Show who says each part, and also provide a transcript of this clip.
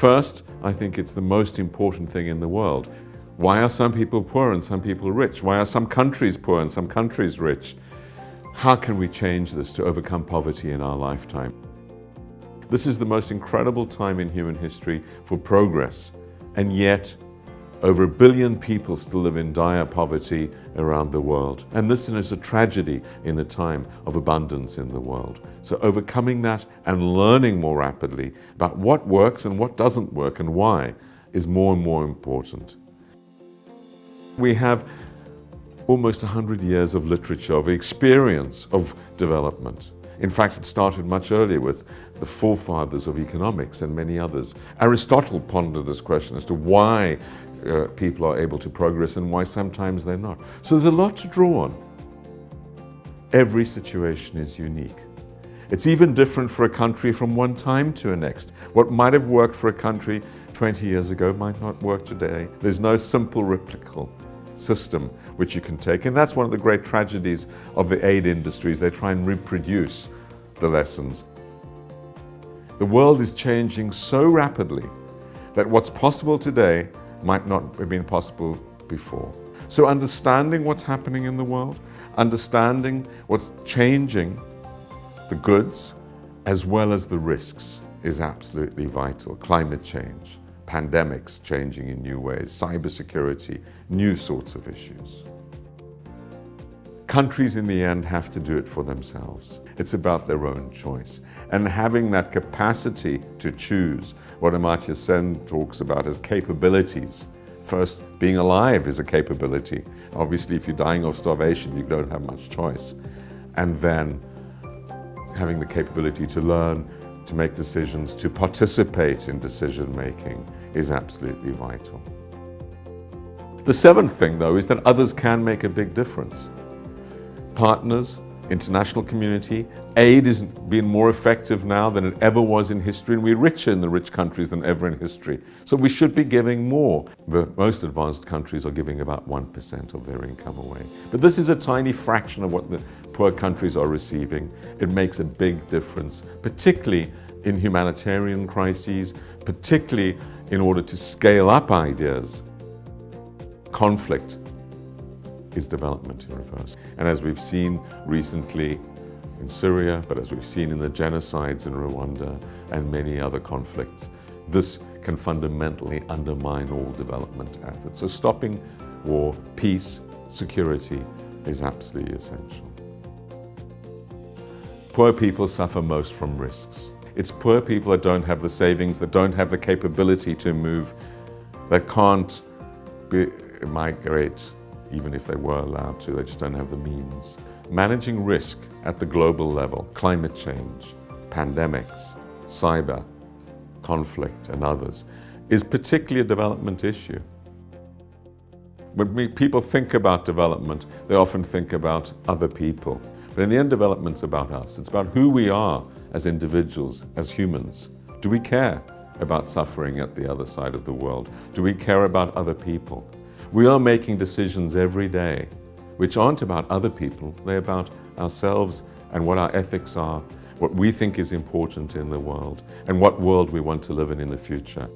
Speaker 1: First, I think it's the most important thing in the world. Why are some people poor and some people rich? Why are some countries poor and some countries rich? How can we change this to overcome poverty in our lifetime? This is the most incredible time in human history for progress, and yet over 1 billion people still live in dire poverty around the world. And this is a tragedy in a time of abundance in the world. So overcoming that and learning more rapidly about what works and what doesn't work and why is more and more important. We have almost 100 years of literature, of experience of development. In fact, it started much earlier with the forefathers of economics and many others. Aristotle pondered this question as to why people are able to progress and why sometimes they're not. So there's a lot to draw on. Every situation is unique. It's even different for a country from one time to the next. What might have worked for a country 20 years ago might not work today. There's no simple replicable system which you can take, and that's one of the great tragedies of the aid industries. They try and reproduce the lessons. The world is changing so rapidly that what's possible today might not have been possible before. So understanding what's happening in the world, understanding what's changing, the goods as well as the risks, is absolutely vital. Climate change, pandemics changing in new ways, cybersecurity, new sorts of issues. Countries in the end have to do it for themselves. It's about their own choice. And having that capacity to choose, what Amartya Sen talks about as capabilities. First, being alive is a capability. Obviously, if you're dying of starvation, you don't have much choice. And then having the capability to learn, to make decisions, to participate in decision making is absolutely vital. The seventh thing, though, is that others can make a big difference. Partners, international community, aid is being more effective now than it ever was in history, and we're richer in the rich countries than ever in history. So we should be giving more. The most advanced countries are giving about 1% of their income away. But this is a tiny fraction of what the poor countries are receiving. It makes a big difference, particularly in humanitarian crises, particularly in order to scale up ideas. Conflict is development in reverse. And as we've seen recently in Syria, but as we've seen in the genocides in Rwanda and many other conflicts, this can fundamentally undermine all development efforts. So stopping war, peace, security is absolutely essential. Poor people suffer most from risks. It's poor people that don't have the savings, that don't have the capability to move, that can't migrate. Even if they were allowed to, they just don't have the means. Managing risk at the global level, climate change, pandemics, cyber, conflict, and others, is particularly a development issue. When people think about development, they often think about other people. But in the end, development's about us. It's about who we are as individuals, as humans. Do we care about suffering at the other side of the world? Do we care about other people? We are making decisions every day which aren't about other people, they're about ourselves and what our ethics are, what we think is important in the world, and what world we want to live in the future.